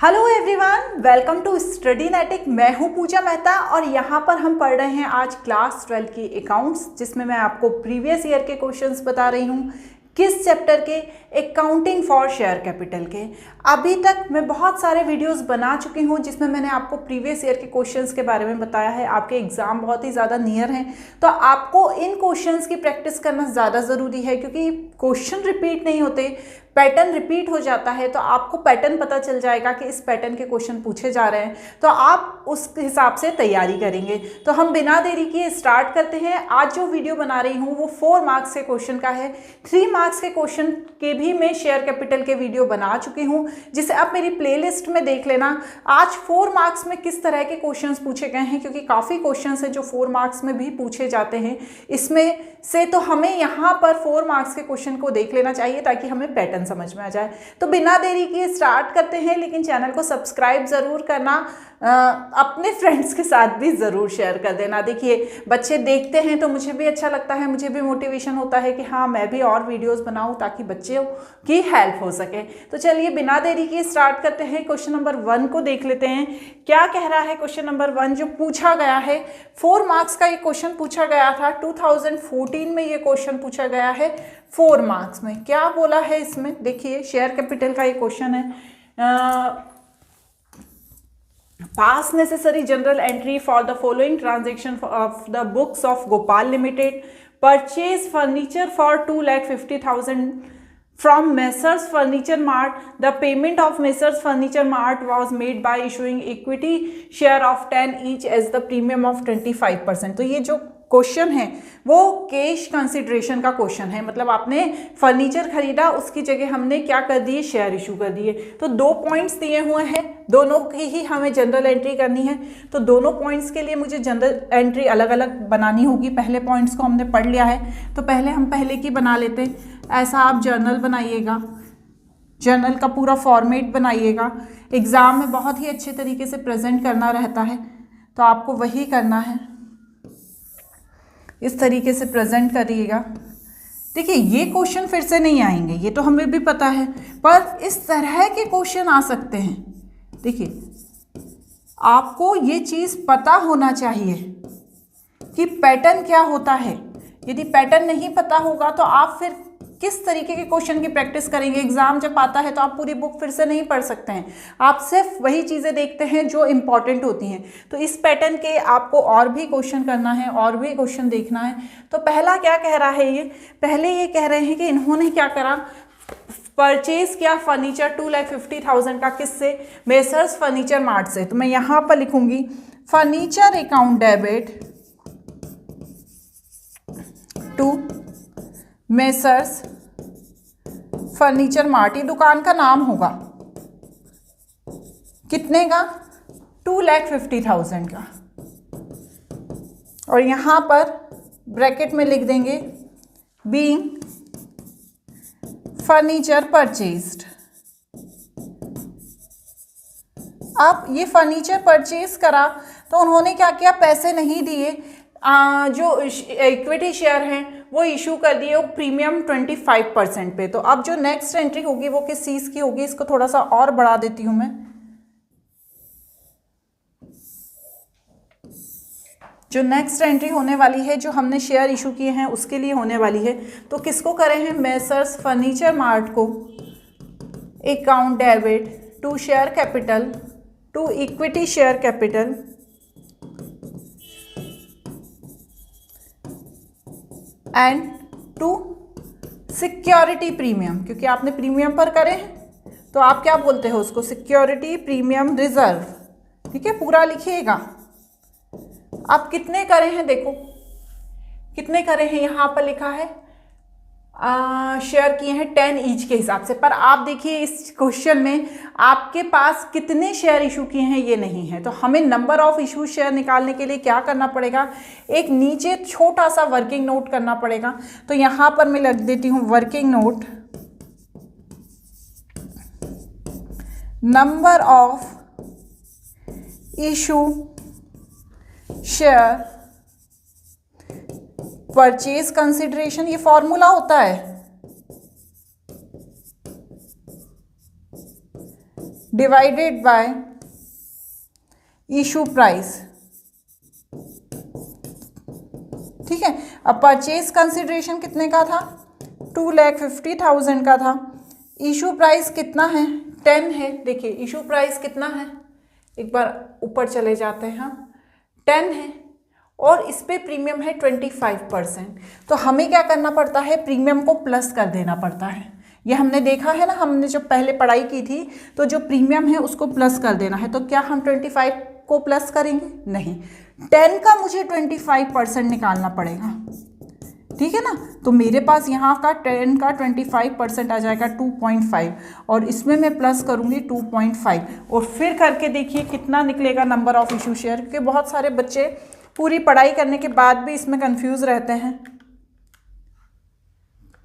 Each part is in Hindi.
Hello everyone, welcome to Studynetic. मैं हूं पूजा मेहता और यहां पर हम पढ़ रहे हैं आज क्लास 12 की अकाउंट्स, जिसमें मैं आपको प्रीवियस ईयर के क्वेश्चंस बता रही हूं। किस चैप्टर के? अकाउंटिंग फॉर शेयर कैपिटल के। अभी तक मैं बहुत सारे वीडियोस बना चुकी हूं जिसमें मैंने आपको प्रीवियस ईयर के क्वेश्चंस के बारे में बताया है। आपके एग्जाम बहुत ही ज़्यादा नियर हैं, तो आपको इन क्वेश्चंस की प्रैक्टिस करना ज़्यादा ज़रूरी है, क्योंकि क्वेश्चन रिपीट नहीं होते, पैटर्न रिपीट हो जाता है। तो आपको पैटर्न पता चल जाएगा कि इस पैटर्न के क्वेश्चन पूछे जा रहे हैं, तो आप उस हिसाब से तैयारी करेंगे। तो हम बिना देरी किए स्टार्ट करते हैं। आज जो वीडियो बना रही हूँ वो 4 मार्क्स के क्वेश्चन का है। 3 मार्क्स के क्वेश्चन के भी मैं शेयर कैपिटल के वीडियो बना चुकी हूँ, जिसे आप मेरी प्लेलिस्ट में देख लेना। आज 4 मार्क्स में किस तरह के क्वेश्चंस पूछे गए हैं, क्योंकि काफ़ी क्वेश्चंस हैं जो 4 मार्क्स में भी पूछे जाते हैं इसमें से, तो हमें यहाँ पर 4 मार्क्स के क्वेश्चन को देख लेना चाहिए ताकि हमें पैटर्न समझ में आ जाए। तो बिना देरी किए स्टार्ट करते हैं, लेकिन चैनल को सब्सक्राइब ज़रूर करना, अपने फ्रेंड्स के साथ भी ज़रूर शेयर कर देना। देखिए, बच्चे देखते हैं तो मुझे भी अच्छा लगता है, मुझे भी मोटिवेशन होता है कि हाँ, मैं भी और वीडियोस बनाऊं ताकि बच्चों की हेल्प हो सके। तो चलिए बिना देरी किए स्टार्ट करते हैं। क्वेश्चन नंबर 1 को देख लेते हैं, क्या कह रहा है क्वेश्चन नंबर 1 जो पूछा गया है। 4 मार्क्स का ये क्वेश्चन पूछा गया था, 2014 में ये क्वेश्चन पूछा गया है 4 मार्क्स में। क्या बोला है इसमें? देखिए, शेयर कैपिटल का ये क्वेश्चन है। पास necessary general entry for the following transaction of the books of Gopal limited, purchase furniture for 2,50,000 from Messrs Furniture Mart. The payment of Messrs Furniture Mart was made by issuing equity share of 10 each as the premium of 25%. तो ये जो क्वेश्चन है वो कैश कंसिडरेशन का क्वेश्चन है, मतलब आपने फर्नीचर खरीदा, उसकी जगह हमने क्या कर दिए, शेयर इशू कर दिए। तो 2 पॉइंट्स दिए हुए हैं, दोनों की ही हमें जनरल एंट्री करनी है। तो दोनों पॉइंट्स के लिए मुझे जनरल एंट्री अलग अलग बनानी होगी। पहले पॉइंट्स को हमने पढ़ लिया है, तो पहले हम पहले की बना लेते हैं। ऐसा आप जर्नल बनाइएगा, जर्नल का पूरा फॉर्मेट बनाइएगा। एग्ज़ाम में बहुत ही अच्छे तरीके से प्रेजेंट करना रहता है, तो आपको वही करना है, इस तरीके से प्रेजेंट करिएगा। देखिए, ये क्वेश्चन फिर से नहीं आएंगे, ये तो हमें भी पता है, पर इस तरह के क्वेश्चन आ सकते हैं। देखिए, आपको ये चीज़ पता होना चाहिए कि पैटर्न क्या होता है। यदि पैटर्न नहीं पता होगा तो आप फिर किस तरीके के क्वेश्चन की प्रैक्टिस करेंगे। एग्जाम जब आता है तो आप पूरी बुक फिर से नहीं पढ़ सकते हैं, आप सिर्फ वही चीज़ें देखते हैं जो इंपॉर्टेंट होती हैं। तो इस पैटर्न के आपको और भी क्वेश्चन करना है, और भी क्वेश्चन देखना है। तो पहला क्या कह रहा है, ये पहले ये कह रहे हैं कि इन्होंने क्या करा, परचेज किया फर्नीचर 2,50,000 का, किससे? मेसर्स फर्नीचर मार्ट से। तो मैं यहाँ पर लिखूंगी furniture account debit to messrs furniture mart. ये दुकान का नाम होगा, कितने का? 2,50,000 का। और यहाँ पर ब्रैकेट में लिख देंगे बीइंग फर्नीचर परचेज्ड। अब ये फर्नीचर परचेज करा तो उन्होंने क्या किया, पैसे नहीं दिए, जो इक्विटी शेयर हैं वो इशू कर दिए, वो प्रीमियम 25% पे। तो अब जो नेक्स्ट एंट्री होगी वो किस चीज़ की होगी, इसको थोड़ा सा और बढ़ा देती हूँ मैं। जो नेक्स्ट एंट्री होने वाली है, जो हमने शेयर इशू किए हैं उसके लिए होने वाली है। तो किसको करे हैं? मेसर्स फर्नीचर मार्ट को account debit to share capital, to equity share capital and to security premium, क्योंकि आपने प्रीमियम पर करे हैं तो आप क्या बोलते हो उसको, सिक्योरिटी प्रीमियम रिजर्व। ठीक है, पूरा लिखिएगा। अब कितने करे हैं, देखो कितने करे हैं, यहाँ पर लिखा है शेयर किए हैं 10 ईच के हिसाब से। पर आप देखिए, इस क्वेश्चन में आपके पास कितने शेयर इशू किए हैं ये नहीं है, तो हमें नंबर ऑफ इशू शेयर निकालने के लिए क्या करना पड़ेगा, एक नीचे छोटा सा वर्किंग नोट करना पड़ेगा। तो यहाँ पर मैं लिख देती हूँ working note, number of issue share purchase consideration, ये फॉर्मूला होता है डिवाइडेड बाय इशू प्राइस। ठीक है, अब परचेज कंसिडरेशन कितने का था? 2,50,000 का था। इशू प्राइस कितना है? 10 है। देखिए इशू प्राइस कितना है, एक बार ऊपर चले जाते हैं हम, 10 है और इस पे प्रीमियम है 25%। तो हमें क्या करना पड़ता है? प्रीमियम को प्लस कर देना पड़ता है। ये हमने देखा है ना, हमने जब पहले पढ़ाई की थी, तो जो प्रीमियम है उसको प्लस कर देना है। तो क्या हम 25 को प्लस करेंगे? नहीं, 10 का मुझे 25% निकालना पड़ेगा। ठीक है ना, तो मेरे पास यहाँ का 10 का 25% आ जाएगा 2.5 और इसमें मैं प्लस करूँगी 2.5 और फिर करके देखिए कितना निकलेगा नंबर ऑफ इशू शेयर। क्योंकि बहुत सारे बच्चे पूरी पढ़ाई करने के बाद भी इसमें कंफ्यूज रहते हैं।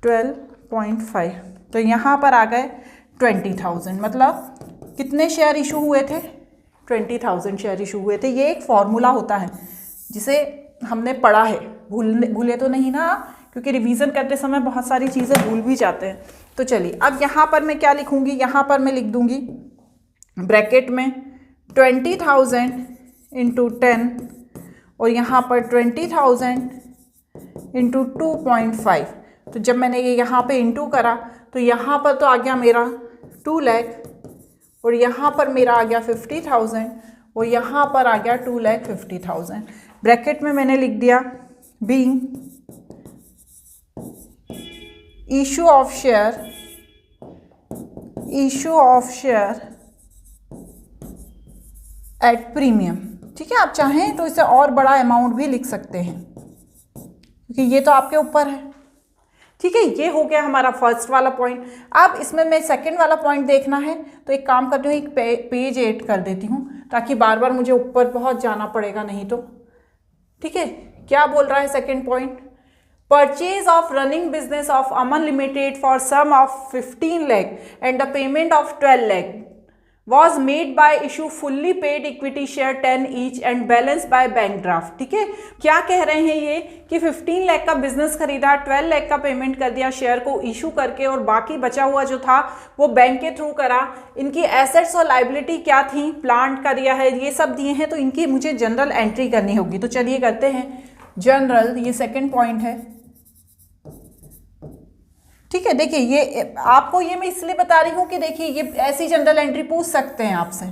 12.5, तो यहाँ पर आ गए 20,000, मतलब कितने शेयर इशू हुए थे? 20,000 शेयर इशू हुए थे। ये एक फॉर्मूला होता है जिसे हमने पढ़ा है, भूले तो नहीं ना, क्योंकि रिवीजन करते समय बहुत सारी चीज़ें भूल भी जाते हैं। तो चलिए अब यहाँ पर मैं क्या लिखूँगी? यहाँ पर मैं लिख दूँगी ब्रैकेट में 20,000 इंटू 10 और यहाँ पर 20,000 इंटू 2.5। तो जब मैंने ये यहाँ पे इंटू करा तो यहाँ पर तो आ गया मेरा 2 लाख और यहाँ पर मेरा आ गया 50,000 और यहाँ पर आ गया 2,50,000। ब्रैकेट में मैंने लिख दिया being issue of share at premium. ठीक है, आप चाहें तो इसे और बड़ा अमाउंट भी लिख सकते हैं, क्योंकि ये तो आपके ऊपर है। ठीक है, ये हो गया हमारा फर्स्ट वाला पॉइंट। अब इसमें मैं सेकंड वाला पॉइंट देखना है तो एक काम करती हूँ, एक पेज ऐड कर देती हूँ ताकि बार बार मुझे ऊपर बहुत जाना पड़ेगा नहीं तो। ठीक है, क्या बोल रहा है second point? Purchase of running business of Aman limited for sum of 15 lakh and the payment of 12 lakh was made by issue fully paid equity share 10 each and balance by bank draft। ठीक है, क्या कह रहे हैं ये कि 15 लाख का बिजनेस खरीदा, 12 लाख का पेमेंट कर दिया शेयर को इशू करके और बाकी बचा हुआ जो था वो बैंक के थ्रू करा। इनकी एसेट्स और लाइबिलिटी क्या थी? प्लांट का दिया है, ये सब दिए हैं, तो इनकी मुझे जनरल एंट्री करनी होगी। तो चलिए करते हैं जनरल, ये सेकेंड पॉइंट है। ठीक है, देखिए ये आपको ये मैं इसलिए बता रही हूँ कि देखिए ये ऐसी जनरल एंट्री पूछ सकते हैं आपसे,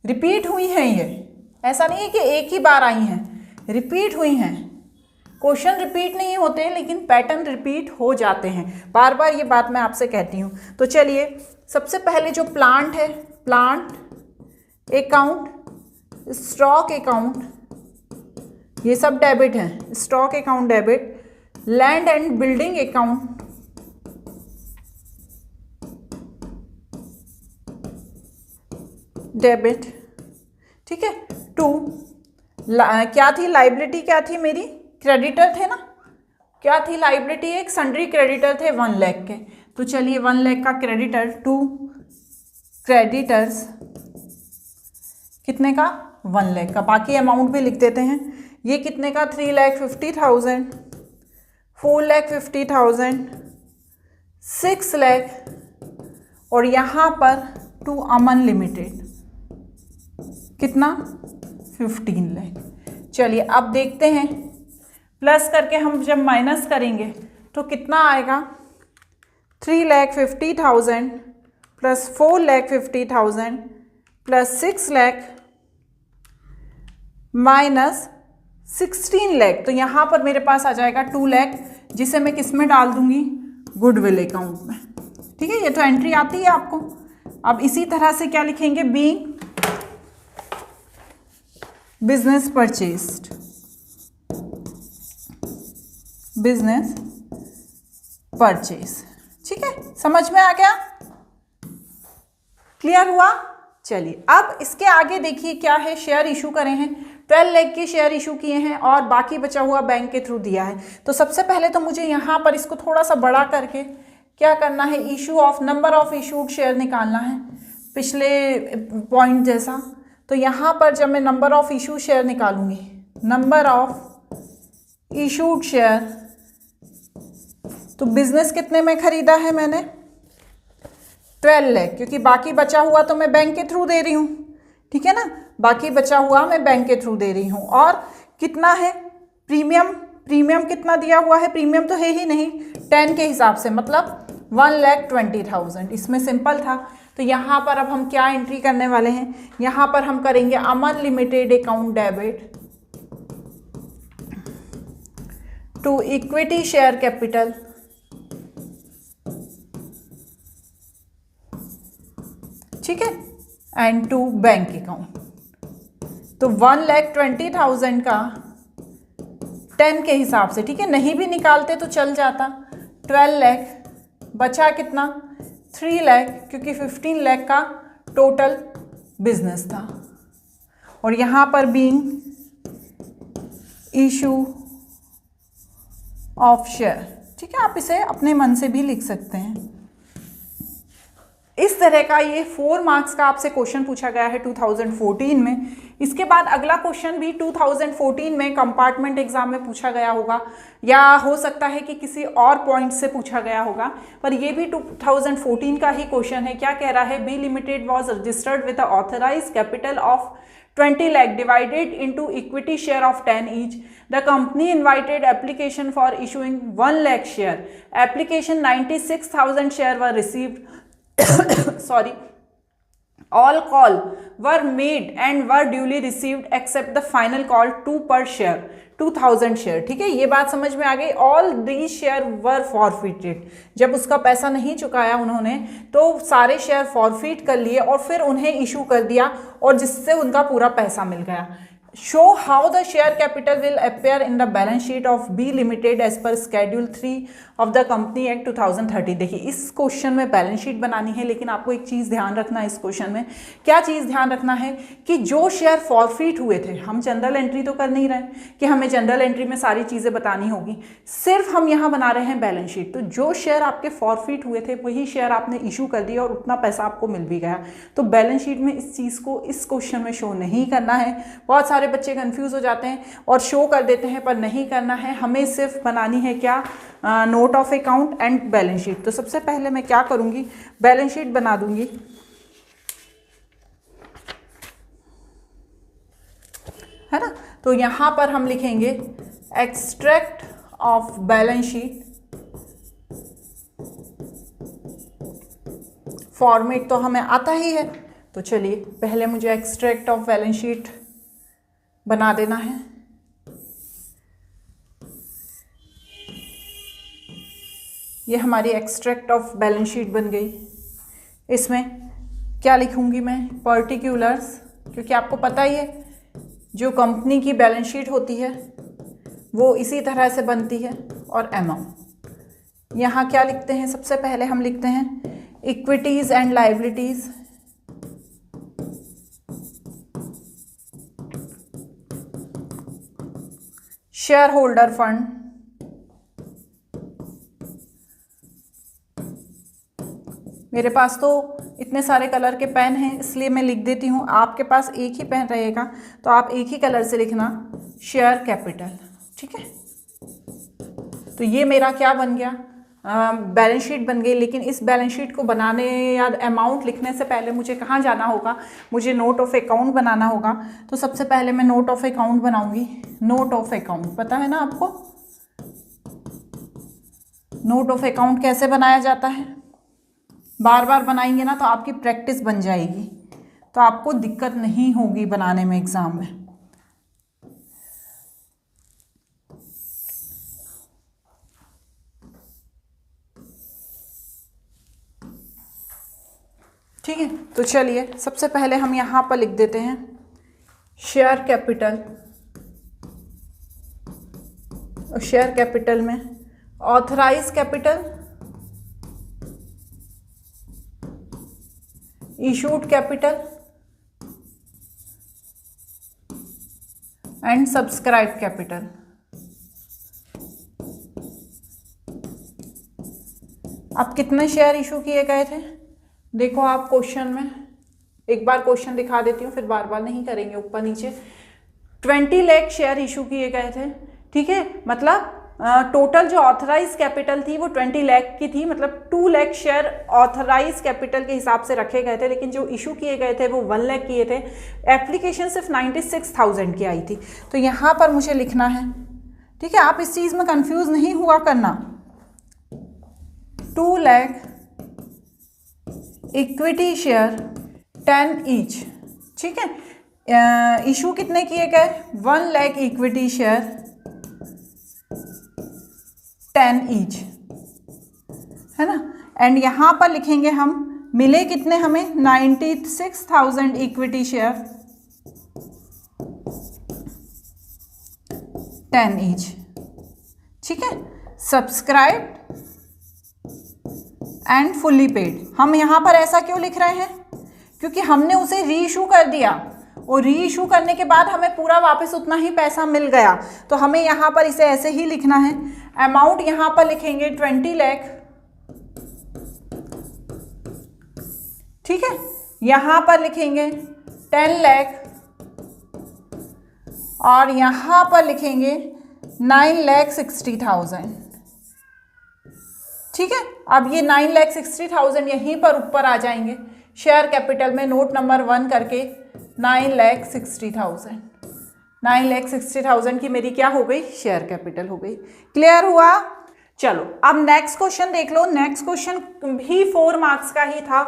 रिपीट हुई हैं, ये ऐसा नहीं है कि एक ही बार आई हैं, रिपीट हुई हैं। क्वेश्चन रिपीट नहीं होते लेकिन पैटर्न रिपीट हो जाते हैं, बार बार ये बात मैं आपसे कहती हूँ। तो चलिए सबसे पहले जो प्लांट है, प्लांट अकाउंट, स्टॉक अकाउंट, ये सब डेबिट हैं, stock account debit, land and building account debit. ठीक है, 2 क्या थी लाइबिलिटी? क्या थी मेरी? क्रेडिटर थे ना, क्या थी लाइबिलिटी? एक सन्ड्री क्रेडिटर थे 1 लाख के। तो चलिए 1 लाख का क्रेडिटर, 2 क्रेडिटर्स कितने का? 1 लाख का। बाकी अमाउंट भी लिख देते हैं। ये कितने का? 3,50,000, 4,50,000, 6 लाख और यहाँ पर टू अमन लिमिटेड कितना? 15 लाख। चलिए अब देखते हैं, प्लस करके हम जब माइनस करेंगे तो कितना आएगा? 3,50,000 plus 4,50,000 plus 6 lakh minus 16 lakh. तो यहाँ पर मेरे पास आ जाएगा 2 लाख, जिसे मैं किस में डाल दूंगी? गुडविल अकाउंट में। ठीक है, ये तो एंट्री आती है आपको। अब इसी तरह से क्या लिखेंगे? Being business purchased, business purchase. ठीक है, समझ में आ गया? क्लियर हुआ? चलिए अब इसके आगे देखिए क्या है। शेयर इशू करे हैं, 12 लाख के शेयर इशू किए हैं और बाकी बचा हुआ बैंक के थ्रू दिया है। तो सबसे पहले तो मुझे यहाँ पर इसको थोड़ा सा बड़ा करके क्या करना है? Issue of number of issued share निकालना है, पिछले पॉइंट जैसा। तो यहाँ पर जब मैं नंबर ऑफ इशू शेयर निकालूंगी, नंबर ऑफ इशूड शेयर, तो बिजनेस कितने में खरीदा है मैंने? 12 लाख, क्योंकि बाकी बचा हुआ तो मैं बैंक के थ्रू दे रही हूँ, ठीक है ना, बाकी बचा हुआ मैं बैंक के थ्रू दे रही हूँ। और कितना है प्रीमियम, प्रीमियम कितना दिया हुआ है, प्रीमियम तो है ही नहीं, 10 के हिसाब से, मतलब 1,20,000। इसमें सिंपल था। तो यहाँ पर अब हम क्या एंट्री करने वाले हैं, यहाँ पर हम करेंगे Aman limited account debit to equity share capital ठीक है, एंड टू बैंक अकाउंट। तो 1,20,000 का 10 के हिसाब से, ठीक है, नहीं भी निकालते तो चल जाता, 12 लाख, बचा कितना 3 लाख, क्योंकि 15 लाख का टोटल बिजनेस था। और यहाँ पर बीइंग इशू ऑफ शेयर, ठीक है, आप इसे अपने मन से भी लिख सकते हैं। इस तरह का ये 4 मार्क्स का आपसे क्वेश्चन पूछा गया है 2014 में। इसके बाद अगला क्वेश्चन भी 2014 में कंपार्टमेंट एग्जाम में पूछा गया होगा, या हो सकता है कि किसी और पॉइंट से पूछा गया होगा, पर ये भी 2014 का ही क्वेश्चन है। क्या कह रहा है, B limited was registered with authorised capital of 20 lakh divided into equity share of 10 each. The company invited application for issuing 1 lakh share. Application 96,000 share were received. Sorry. All call were made and were duly received except the final call 2 per share, 2000 share, ठीक है, ये बात समझ में आ गई। All these share were forfeited, जब उसका पैसा नहीं चुकाया उन्होंने तो सारे शेयर फॉरफिट कर लिए और फिर उन्हें इशू कर दिया, और जिससे उनका पूरा पैसा मिल गया। Show how the share capital will appear in the balance sheet of B limited as per schedule 3 of the company act 2030। देखिए इस क्वेश्चन में बैलेंस शीट बनानी है, लेकिन आपको एक चीज़ ध्यान रखना है इस क्वेश्चन में। क्या चीज़ ध्यान रखना है कि जो शेयर फॉरफिट हुए थे, हम जनरल एंट्री तो कर नहीं रहे कि हमें जनरल एंट्री में सारी चीज़ें बतानी होगी, सिर्फ हम यहाँ बना रहे हैं बैलेंस शीट। तो जो शेयर आपके फॉरफिट हुए थे वही शेयर आपने इशू कर दिया और उतना पैसा आपको मिल भी गया। तो बैलेंस शीट में इस चीज़ को इस क्वेश्चन में शो नहीं करना है। बहुत सारे बच्चे कंफ्यूज हो जाते हैं और शो कर देते हैं, पर नहीं करना है। हमें सिर्फ बनानी है क्या, note of account and balance sheet. तो सबसे पहले मैं क्या करूंगी, बैलेंस शीट बना दूंगी, है ना। तो यहां पर हम लिखेंगे extract of balance sheet. Format तो हमें आता ही है, तो चलिए पहले मुझे एक्सट्रैक्ट ऑफ बैलेंस शीट बना देना है। ये हमारी एक्सट्रैक्ट ऑफ बैलेंस शीट बन गई। इसमें क्या लिखूंगी मैं, पर्टिकुलर्स, क्योंकि आपको पता ही है जो कंपनी की बैलेंस शीट होती है वो इसी तरह से बनती है। और अमाउंट यहाँ क्या लिखते हैं, सबसे पहले हम लिखते हैं equities and liabilities, share holder fund, मेरे पास तो इतने सारे कलर के पेन हैं इसलिए मैं लिख देती हूँ, आपके पास एक ही पेन रहेगा तो आप एक ही कलर से लिखना, शेयर कैपिटल, ठीक है। तो ये मेरा क्या बन गया, बैलेंस शीट बन गई। लेकिन इस बैलेंस शीट को बनाने या अमाउंट लिखने से पहले मुझे कहाँ जाना होगा, मुझे नोट ऑफ अकाउंट बनाना होगा। तो सबसे पहले मैं नोट ऑफ अकाउंट बनाऊंगी। नोट ऑफ अकाउंट पता है ना आपको, नोट ऑफ अकाउंट कैसे बनाया जाता है, बार बार बनाएंगे ना तो आपकी प्रैक्टिस बन जाएगी, तो आपको दिक्कत नहीं होगी बनाने में एग्जाम में। ठीक है, तो चलिए सबसे पहले हम यहाँ पर लिख देते हैं शेयर कैपिटल। और शेयर कैपिटल में authorised capital, issued capital and subscribe capital. अब कितने शेयर इशू किए गए थे, देखो आप क्वेश्चन में, एक बार क्वेश्चन दिखा देती हूँ फिर बार बार नहीं करेंगे ऊपर नीचे। 20 लाख शेयर इशू किए गए थे, ठीक है, मतलब टोटल जो ऑथराइज कैपिटल थी वो 20 लाख की थी, मतलब 2 लाख शेयर ऑथराइज कैपिटल के हिसाब से रखे गए थे, लेकिन जो इशू किए गए थे वो 1 लाख किए थे। एप्लीकेशन सिर्फ 96,000 की आई थी। तो यहाँ पर मुझे लिखना है, ठीक है, आप इस चीज़ में कंफ्यूज नहीं हुआ करना। 2 लाख इक्विटी शेयर 10 ईच, ठीक है। इशू कितने किए गए? 1 लाख इक्विटी शेयर 10 ईच, है ना। एंड यहाँ पर लिखेंगे हम मिले कितने हमें, 96,000 इक्विटी शेयर 10 ईच, ठीक है। Subscribe and fully paid. हम यहाँ पर ऐसा क्यों लिख रहे हैं? क्योंकि हमने उसे री इशू कर दिया और री इशू करने के बाद हमें पूरा वापस उतना ही पैसा मिल गया, तो हमें यहाँ पर इसे ऐसे ही लिखना है। अमाउंट यहाँ पर लिखेंगे 20 लाख, ठीक है। यहाँ पर लिखेंगे 10 लाख और यहाँ पर लिखेंगे 9,60,000, ठीक है। अब ये 9,60,000 यहीं पर ऊपर आ जाएंगे शेयर कैपिटल में, नोट नंबर 1 करके 9,60,000। 9,60,000 की मेरी क्या हो गई? शेयर कैपिटल हो गई। क्लियर हुआ? चलो अब नेक्स्ट क्वेश्चन देख लो। नेक्स्ट क्वेश्चन भी 4 मार्क्स का ही था।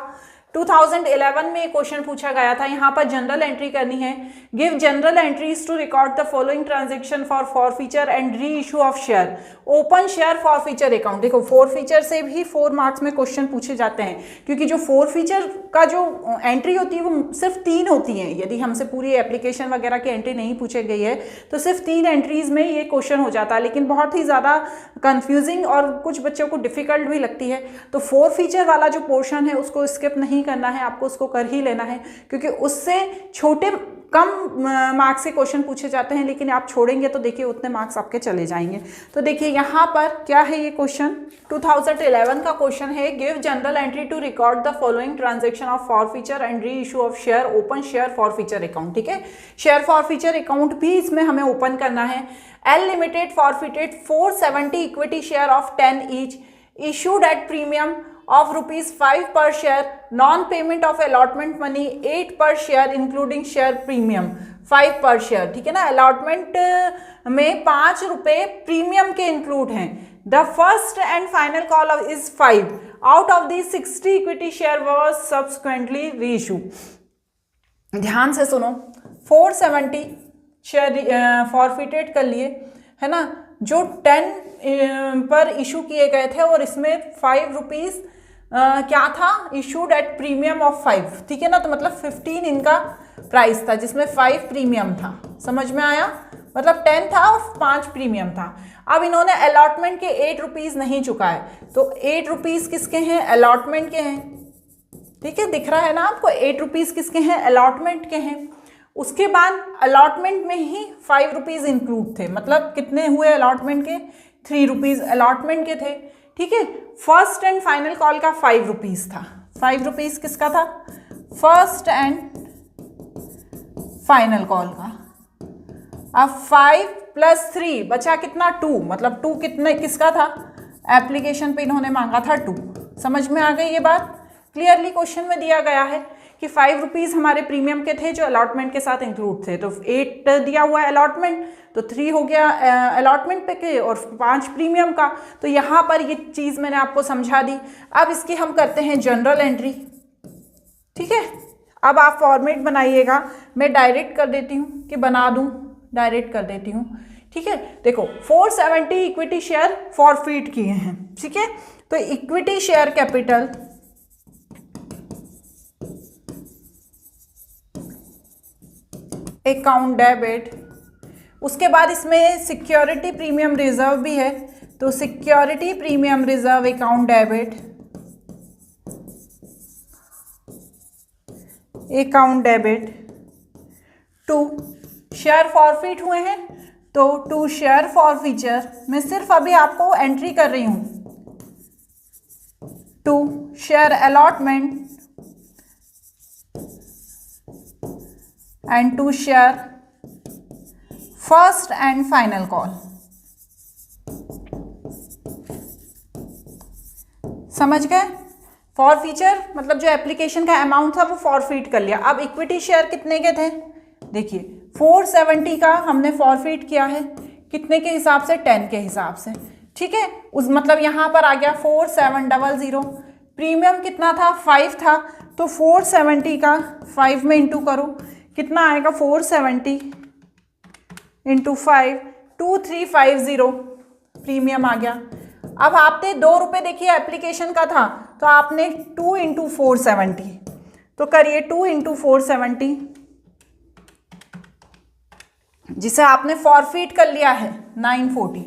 2011 में एक क्वेश्चन पूछा गया था। यहाँ पर जनरल एंट्री करनी है। Give journal entries to record the following transaction for forfeiture and reissue of share. Open share forfeiture account. देखो फॉरफीचर से भी 4 मार्क्स में क्वेश्चन पूछे जाते हैं, क्योंकि जो फॉरफीचर का जो एंट्री होती है वो सिर्फ 3 होती हैं। यदि हमसे पूरी एप्लीकेशन वगैरह की एंट्री नहीं पूछी गई है तो सिर्फ 3 एंट्रीज में ये क्वेश्चन हो जाता है, लेकिन बहुत ही ज़्यादा कंफ्यूजिंग और कुछ बच्चों को डिफिकल्ट भी लगती है। तो फॉरफीचर वाला जो पोर्शन है उसको स्किप नहीं करना है, आपको उसको कर ही लेना है, क्योंकि उससे छोटे कम मार्क्स के क्वेश्चन पूछे जाते हैं, लेकिन आप छोड़ेंगे तो देखिए उतने मार्क्स आपके चले जाएंगे। तो देखिए यहाँ पर क्या है, ये क्वेश्चन 2011 का क्वेश्चन है। Give journal entry to record the following transaction of forfeiture and reissue of share open share forfeiture account, ठीक है। शेयर फॉरफीचर अकाउंट भी इसमें हमें ओपन करना है। L limited forfeited 470 equity share of 10 each issued at premium of ₹5 per share, non-payment of allotment money 8 per share including share premium 5 per share, ठीक है ना। अलॉटमेंट में 5 रुपए प्रीमियम के इंक्लूड हैं। The first and final call is 5 out of the 60 equity share was subsequently री इशू। ध्यान से सुनो, 470 शेयर फॉरफिटेड कर लिए, है ना, जो 10 पर इशू किए गए थे, और इसमें 5 रुपीज़ क्या था, इशूड एट प्रीमियम ऑफ 5, ठीक है ना। तो मतलब 15 इनका प्राइस था, जिसमें 5 प्रीमियम था। समझ में आया? मतलब 10 था और 5 प्रीमियम था। अब इन्होंने अलॉटमेंट के 8 रुपीज़ नहीं चुकाए, तो 8 रुपीज़ किसके हैं? अलॉटमेंट के हैं, ठीक है। दिख रहा है ना आपको, 8 रुपीज़ किसके हैं? अलॉटमेंट के हैं। उसके बाद अलॉटमेंट में ही 5 रुपीज़ इंक्लूड थे, मतलब कितने हुए अलॉटमेंट के? 3 रुपीज़ अलॉटमेंट के थे, ठीक है। फर्स्ट एंड फाइनल कॉल का 5 रुपीज़ था। 5 रुपीज़ किसका था? फर्स्ट एंड फाइनल कॉल का। अब 5 + 3 बचा कितना? 2, मतलब 2 कितने किसका था? एप्लीकेशन पे इन्होंने मांगा था 2। समझ में आ गई ये बात? क्लियरली क्वेश्चन में दिया गया है कि 5 रुपीज़ हमारे प्रीमियम के थे जो अलॉटमेंट के साथ इंक्लूड थे, तो 8 दिया हुआ है अलॉटमेंट, तो 3 हो गया अलॉटमेंट पे के और 5 प्रीमियम का। तो यहाँ पर ये चीज़ मैंने आपको समझा दी। अब इसकी हम करते हैं जनरल एंट्री, ठीक है। अब आप फॉर्मेट बनाइएगा, मैं डायरेक्ट कर देती हूँ कि बना दूँ, डायरेक्ट कर देती हूँ, ठीक है। देखो 470 इक्विटी शेयर फॉरफिट किए हैं, ठीक है। तो equity share capital account debit, उसके बाद इसमें सिक्योरिटी प्रीमियम रिजर्व भी है, तो security premium reserve account debit, account debit to share forfeit हुए हैं, तो टू शेयर फॉरफीचर मैं सिर्फ अभी आपको एंट्री कर रही हूं। To share allotment and to share first and final call। समझ गए? फॉरफीचर मतलब जो एप्लीकेशन का अमाउंट था वो फॉरफीट कर लिया। अब इक्विटी शेयर कितने के थे, देखिए 470 का हमने फॉरफीट किया है, कितने के हिसाब से, 10 के हिसाब से, ठीक है। उस मतलब यहाँ पर आ गया 4700। प्रीमियम कितना था, 5 था, तो 470 का 5 में इंटू करो, कितना आएगा, 470 इंटू 5, 2350 प्रीमियम आ गया। अब आपने 2 रुपये देखिए एप्लीकेशन का था, तो आपने 2 इंटू 470, तो करिए 2 इंटू 470, जिसे आपने फॉरफीट कर लिया है 940,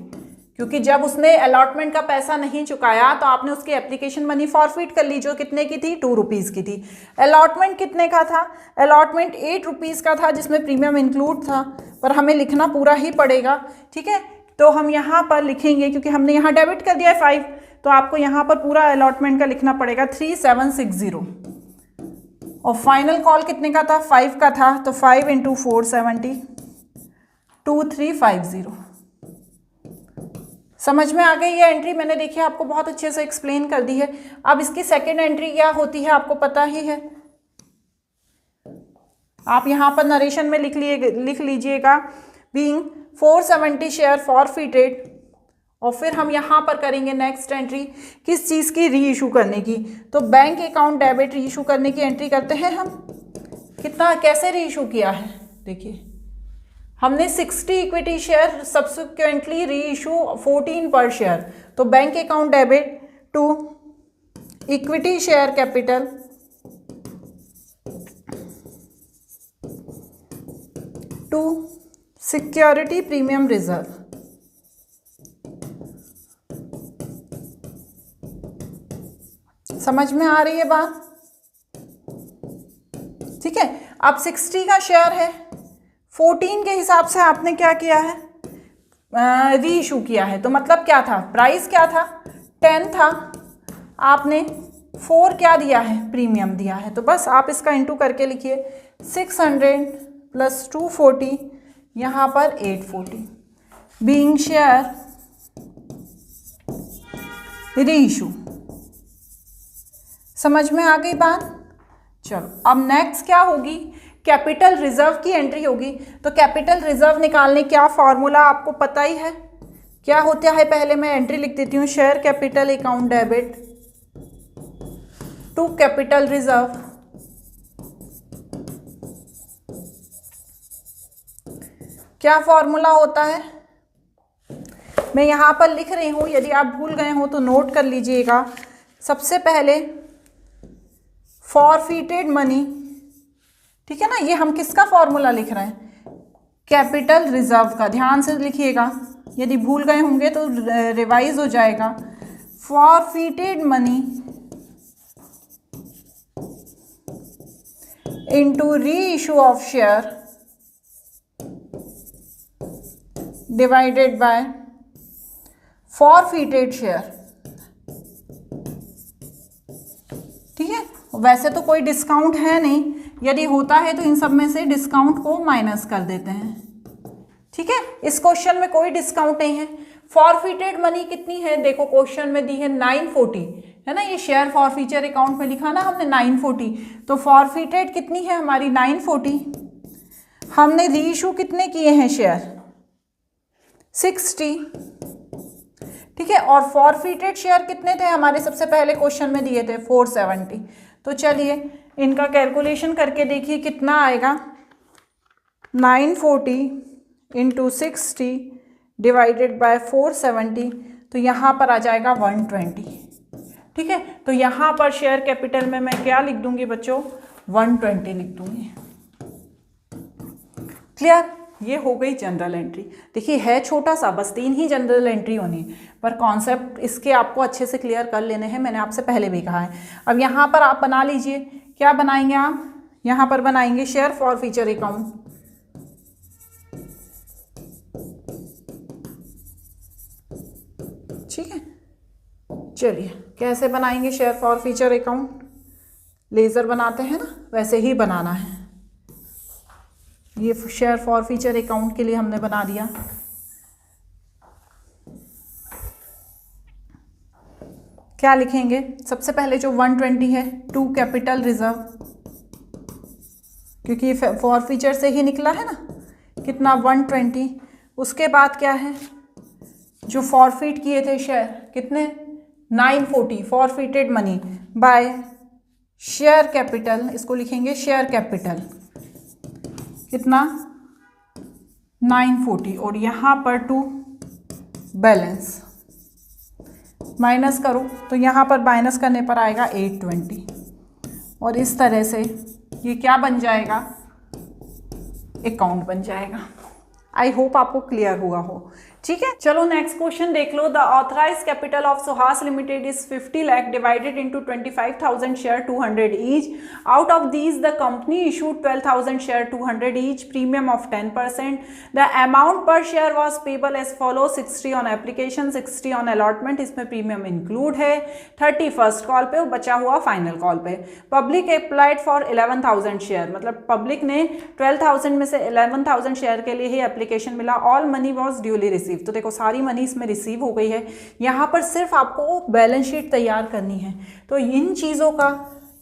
क्योंकि जब उसने अलॉटमेंट का पैसा नहीं चुकाया तो आपने उसकी एप्लीकेशन मनी फॉरफीट कर ली, जो कितने की थी, 2 रुपीज़ की थी। अलॉटमेंट कितने का था, अलॉटमेंट 8 रुपीज़ का था, जिसमें प्रीमियम इंक्लूड था, पर हमें लिखना पूरा ही पड़ेगा, ठीक है। तो हम यहाँ पर लिखेंगे, क्योंकि हमने यहाँ डेबिट कर दिया है 5, तो आपको यहाँ पर पूरा अलॉटमेंट का लिखना पड़ेगा 3760। और फाइनल कॉल कितने का था, 5 का था, तो 5 इंटू 470, 2350। समझ में आ गई ये एंट्री? मैंने देखिए आपको बहुत अच्छे से एक्सप्लेन कर दी है। अब इसकी सेकेंड एंट्री क्या होती है आपको पता ही है, आप यहाँ पर नरेशन में लिख लीजिएगा, बीइंग 470 शेयर फॉरफीटेड, और फिर हम यहाँ पर करेंगे नेक्स्ट एंट्री किस चीज़ की, री इशू करने की। तो बैंक अकाउंट डेबिट री इशू करने की एंट्री करते हैं हम। कितना, कैसे री इशू किया है, देखिए हमने 60 equity share subsequently reissue 14 पर शेयर, तो bank account debit to equity share capital to security premium reserve. समझ में आ रही है बात? ठीक है। अब 60 का शेयर है, 14 के हिसाब से आपने क्या किया है, री इशू किया है, तो मतलब क्या था, प्राइस क्या था, 10 था, आपने 4 क्या दिया है, प्रीमियम दिया है। तो बस आप इसका इंटू करके लिखिए, 600 प्लस 240, यहाँ पर 840, बीइंग शेयर री इशू। समझ में आ गई बात? चलो अब नेक्स्ट क्या होगी, कैपिटल रिजर्व की एंट्री होगी। तो कैपिटल रिजर्व निकालने क्या फॉर्मूला आपको पता ही है, क्या होता है, पहले मैं एंट्री लिख देती हूँ, share capital account debit to capital reserve. क्या फॉर्मूला होता है, मैं यहाँ पर लिख रही हूँ, यदि आप भूल गए हो तो नोट कर लीजिएगा। सबसे पहले फॉरफीटेड मनी, ठीक है ना, ये हम किसका फॉर्मूला लिख रहे हैं, कैपिटल रिजर्व का, ध्यान से लिखिएगा, यदि भूल गए होंगे तो रिवाइज हो जाएगा। Forfeited money into reissue of share divided by forfeited share. ठीक है, वैसे तो कोई डिस्काउंट है नहीं, यदि होता है तो इन सब में से डिस्काउंट को माइनस कर देते हैं। ठीक है, इस क्वेश्चन में कोई डिस्काउंट नहीं है। फॉरफीटेड मनी कितनी है, देखो क्वेश्चन में दी है 940, है ना, ये शेयर फॉरफीचर अकाउंट में लिखा ना हमने 940, तो फॉरफीटेड कितनी है हमारी 940। हमने री इशू कितने किए हैं शेयर, 60। ठीक है, और फॉरफीटेड शेयर कितने थे हमारे, सबसे पहले क्वेश्चन में दिए थे 470। तो चलिए इनका कैलकुलेशन करके देखिए कितना आएगा, 940 इंटू 60 डिवाइडेड बाय 470, तो यहाँ पर आ जाएगा 120। ठीक है, तो यहाँ पर शेयर कैपिटल में मैं क्या लिख दूंगी बच्चों, 120 लिख दूंगी। क्लियर, ये हो गई जनरल एंट्री। देखिए है छोटा सा, बस 3 ही जनरल एंट्री होनी है, पर कॉन्सेप्ट इसके आपको अच्छे से क्लियर कर लेने हैं, मैंने आपसे पहले भी कहा है। अब यहाँ पर आप बना लीजिए, क्या बनाएंगे आप, यहाँ पर बनाएंगे शेयर फॉरफीचर अकाउंट। ठीक है, चलिए कैसे बनाएंगे शेयर फॉरफीचर अकाउंट, लेज़र बनाते हैं ना, वैसे ही बनाना है। ये शेयर फॉरफीचर अकाउंट के लिए हमने बना दिया। क्या लिखेंगे? सबसे पहले जो 120 है टू कैपिटल रिजर्व, क्योंकि ये फॉरफीचर से ही निकला है ना, कितना 120। उसके बाद क्या है, जो फॉरफिट किए थे शेयर कितने 940 forfeited money by share capital, इसको लिखेंगे शेयर कैपिटल कितना 940, और यहाँ पर टू बैलेंस माइनस करो तो यहाँ पर माइनस करने पर आएगा 820, और इस तरह से ये क्या बन जाएगा, अकाउंट बन जाएगा। आई होप आपको क्लियर हुआ हो। ठीक है, चलो नेक्स्ट क्वेश्चन देख लो। The authorise capital of Suhas limited is 50 lakh divided into 25,000 share 200 each. Out of these the company issued 12,000 share 200 each, premium of 10%। The amount per share was payable as follow 60 on application, 60 on allotment, इसमें प्रीमियम इंक्लूड है, 30 फर्स्ट कॉल पे, बचा हुआ फाइनल कॉल पे। पब्लिक अप्लाइड फॉर 11,000 शेयर, मतलब पब्लिक ने 12,000 में से 11,000 शेयर के लिए ही एप्लीकेशन मिला। All money was duly receive, तो देखो सारी मनी इसमें रिसीव हो गई है। यहाँ पर सिर्फ आपको बैलेंस शीट तैयार करनी है, तो इन चीज़ों का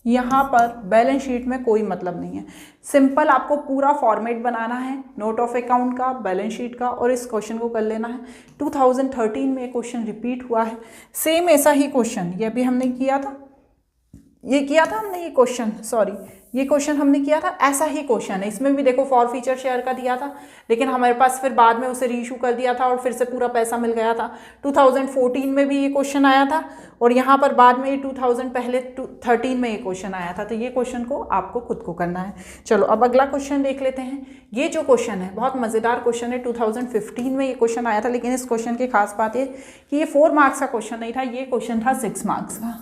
यहाँ पर बैलेंस शीट में कोई मतलब नहीं है। सिंपल आपको पूरा फॉर्मेट बनाना है, नोट ऑफ अकाउंट का, बैलेंस शीट का, और इस क्वेश्चन को कर लेना है। 2013 में क्वेश्चन रिपीट हुआ है, सेम ऐसा ही क्वेश्चन ये भी हमने किया था, हमने ये क्वेश्चन, सॉरी ये क्वेश्चन हमने किया था, ऐसा ही क्वेश्चन है। इसमें भी देखो फॉरफीचर शेयर का दिया था, लेकिन हमारे पास फिर बाद में उसे रीइशू कर दिया था और फिर से पूरा पैसा मिल गया था। 2014 में भी ये क्वेश्चन आया था, और यहाँ पर बाद में 2013 में ये क्वेश्चन आया था। तो ये क्वेश्चन को आपको खुद को करना है। चलो अब अगला क्वेश्चन देख लेते हैं। ये जो क्वेश्चन है बहुत मज़ेदार क्वेश्चन है, 2015 में ये क्वेश्चन आया था, लेकिन इस क्वेश्चन की खास बात है कि ये 4 मार्क्स का क्वेश्चन नहीं था, ये क्वेश्चन था 6 मार्क्स का।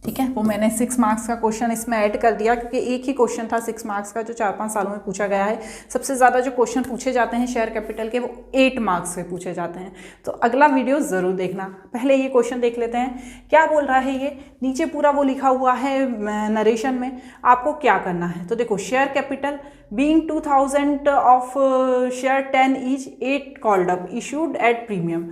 ठीक है, वो मैंने 6 मार्क्स का क्वेश्चन इसमें ऐड कर दिया, क्योंकि एक ही क्वेश्चन था 6 मार्क्स का जो 4-5 सालों में पूछा गया है। सबसे ज़्यादा जो क्वेश्चन पूछे जाते हैं शेयर कैपिटल के, वो 8 मार्क्स के पूछे जाते हैं। तो अगला वीडियो ज़रूर देखना। पहले ये क्वेश्चन देख लेते हैं, क्या बोल रहा है ये, नीचे पूरा वो लिखा हुआ है नरेशन में, आपको क्या करना है। तो देखो, share capital being 2000 of share 10 each, 8 called up, issued at premium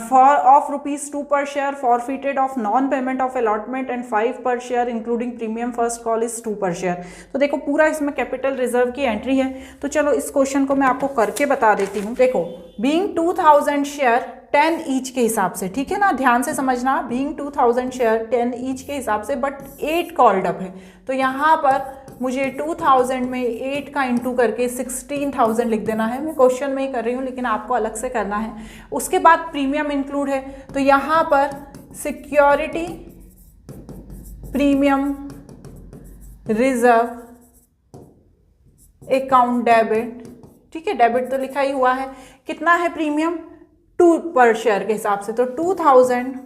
for of rupees 2 per share, forfeited of non-payment of allotment, and 5 per share including premium first call is 2 per share। तो देखो पूरा इसमें कैपिटल रिजर्व की एंट्री है। तो चलो इस क्वेश्चन को मैं आपको करके बता देती हूँ। देखो, बीइंग 2000 शेयर 10 ईच के हिसाब से, ठीक है ना, ध्यान से समझना, बीइंग 2000 शेयर 10 ईच के हिसाब से, बट 8 कॉल्ड अप है, तो यहाँ पर मुझे 2000 में 8 का इंटू करके 16,000 लिख देना है। मैं क्वेश्चन में ही कर रही हूँ, लेकिन आपको अलग से करना है। उसके बाद प्रीमियम इंक्लूड है, तो यहाँ पर security premium reserve account debit, ठीक है, डेबिट तो लिखा ही हुआ है। कितना है प्रीमियम, 2 पर शेयर के हिसाब से, तो 2000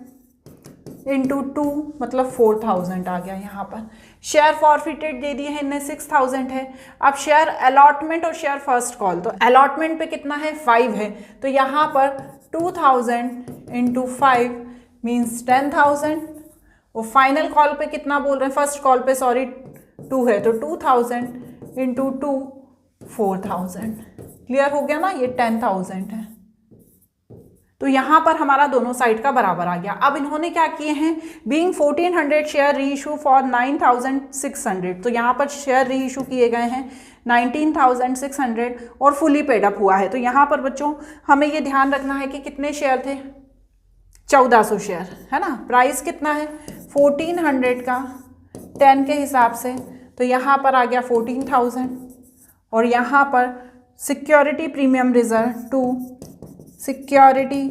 इंटू 2 मतलब 4000 आ गया यहाँ पर। शेयर फॉरफिटेड दे दिए हैं इनने 6000 है। अब शेयर अलॉटमेंट और शेयर फर्स्ट कॉल, तो अलॉटमेंट पे कितना है 5 है, तो यहाँ पर 2000 इंटू 5 मीन्स 10,000, और फाइनल कॉल पे कितना बोल रहे हैं, फर्स्ट कॉल पे सॉरी 2 है, तो 2000 इंटू 2 4000। क्लियर हो गया ना, ये 10,000 है। तो यहाँ पर हमारा दोनों साइड का बराबर आ गया। अब इन्होंने क्या किए हैं, बीइंग 1400 शेयर री इशू फॉर 9600, तो यहाँ पर शेयर री इशू किए गए हैं 19,600 और फुली पेड अप हुआ है। तो यहाँ पर बच्चों हमें ये ध्यान रखना है कि कितने शेयर थे, 1400 शेयर है ना। प्राइस कितना है 1400 का 10 के हिसाब से, तो यहाँ पर आ गया 14,000, और यहाँ पर security premium reserve 2 security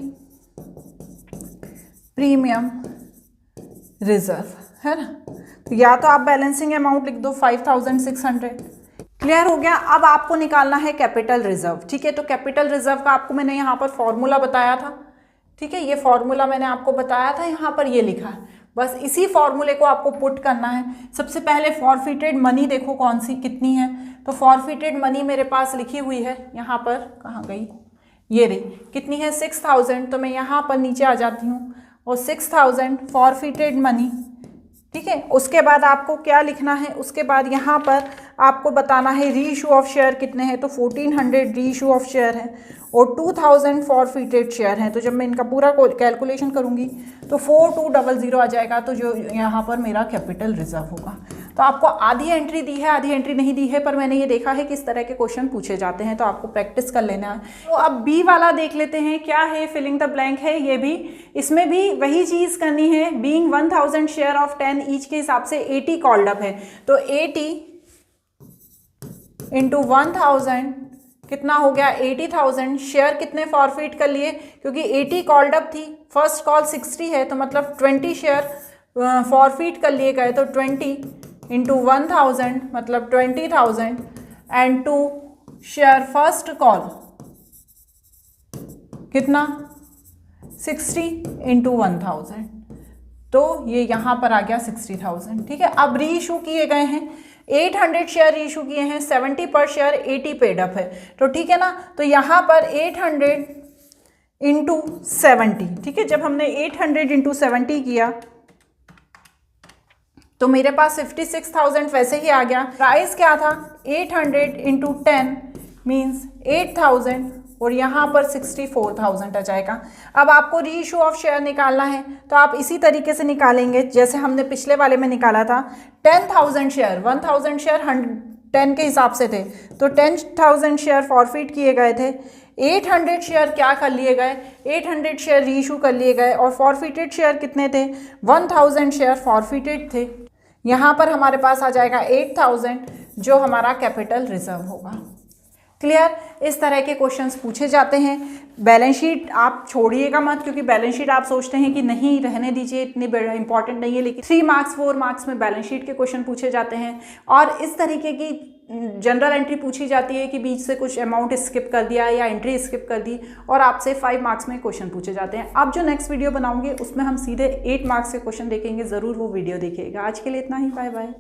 premium reserve है ना। तो या तो आप बैलेंसिंग अमाउंट लिख दो 5,600। क्लियर हो गया। अब आपको निकालना है कैपिटल रिजर्व, ठीक है। तो कैपिटल रिजर्व का आपको मैंने यहाँ पर फॉर्मूला बताया था, ठीक है, ये फॉर्मूला मैंने आपको बताया था, यहाँ पर ये लिखा है, बस इसी फॉर्मूले को आपको पुट करना है। सबसे पहले फॉरफिटेड मनी देखो कौन सी कितनी है, तो फॉरफिटेड मनी मेरे पास लिखी हुई है यहाँ पर, कहाँ गई, ये रही, कितनी है 6000, तो मैं यहाँ पर नीचे आ जाती हूँ और 6000 फॉरफिटेड मनी ठीक है। उसके बाद आपको क्या लिखना है, उसके बाद यहाँ पर आपको बताना है री इशू ऑफ शेयर कितने हैं, तो 1400 री इशू ऑफ शेयर है और 2000 फॉरफिटेड शेयर हैं। तो जब मैं इनका पूरा कैलकुलेशन करूँगी तो 4200 आ जाएगा, तो जो यहाँ पर मेरा कैपिटल रिजर्व होगा। तो आपको आधी एंट्री दी है, आधी एंट्री नहीं दी है, पर मैंने ये देखा है किस तरह के क्वेश्चन पूछे जाते हैं, तो आपको प्रैक्टिस कर लेना है। तो अब बी वाला देख लेते हैं क्या है, फिलिंग द ब्लैंक है ये भी। इसमें भी वही चीज़ करनी है, बीइंग 1000 शेयर ऑफ 10 ईच के हिसाब से 80 कॉल्ड अप है, तो 80 इंटू 1000 कितना हो गया 80,000। शेयर कितने फॉरफिट कर लिए, क्योंकि 80 कॉल्ड अप थी, फर्स्ट कॉल 60 है, तो मतलब 20 शेयर फॉरफिट कर लिए गए, तो 20 इंटू 1000 मतलब 20,000 एंड 2 शेयर फर्स्ट कॉल कितना 60 इंटू 1000, तो ये यहाँ पर आ गया 60,000। ठीक है। अब री इशू किए गए हैं 800 शेयर री इशू किए हैं, 70 पर शेयर 80 पेड अप है, तो ठीक है ना। तो यहाँ पर 800 इंटू 70, ठीक है। जब हमने 800 इंटू 70 किया तो मेरे पास 56,000 वैसे ही आ गया। प्राइस क्या था 800 इंटू 10 मीन्स 8,000 और यहाँ पर 64,000 आ जाएगा। अब आपको री इशू ऑफ शेयर निकालना है, तो आप इसी तरीके से निकालेंगे जैसे हमने पिछले वाले में निकाला था। 10,000 शेयर 1000 शेयर 10 के हिसाब से थे, तो 10,000 शेयर फॉरफिट किए गए थे। 800 शेयर क्या कर लिए गए, 800 शेयर री इशू कर लिए गए और फॉरफिटेड शेयर कितने थे 1000 शेयर फॉरफिटेड थे। यहाँ पर हमारे पास आ जाएगा 8000 जो हमारा कैपिटल रिजर्व होगा। क्लियर। इस तरह के क्वेश्चंस पूछे जाते हैं। बैलेंस शीट आप छोड़िएगा मत, क्योंकि बैलेंस शीट आप सोचते हैं कि नहीं रहने दीजिए, इतनी इंपॉर्टेंट नहीं है, लेकिन 3 मार्क्स 4 मार्क्स में बैलेंस शीट के क्वेश्चन पूछे जाते हैं। और इस तरीके की जनरल एंट्री पूछी जाती है कि बीच से कुछ अमाउंट स्किप कर दिया या एंट्री स्किप कर दी, और आपसे 5 मार्क्स में क्वेश्चन पूछे जाते हैं। अब जो नेक्स्ट वीडियो बनाऊंगे उसमें हम सीधे 8 मार्क्स के क्वेश्चन देखेंगे, ज़रूर वो वीडियो देखिएगा। आज के लिए इतना ही, बाय बाय।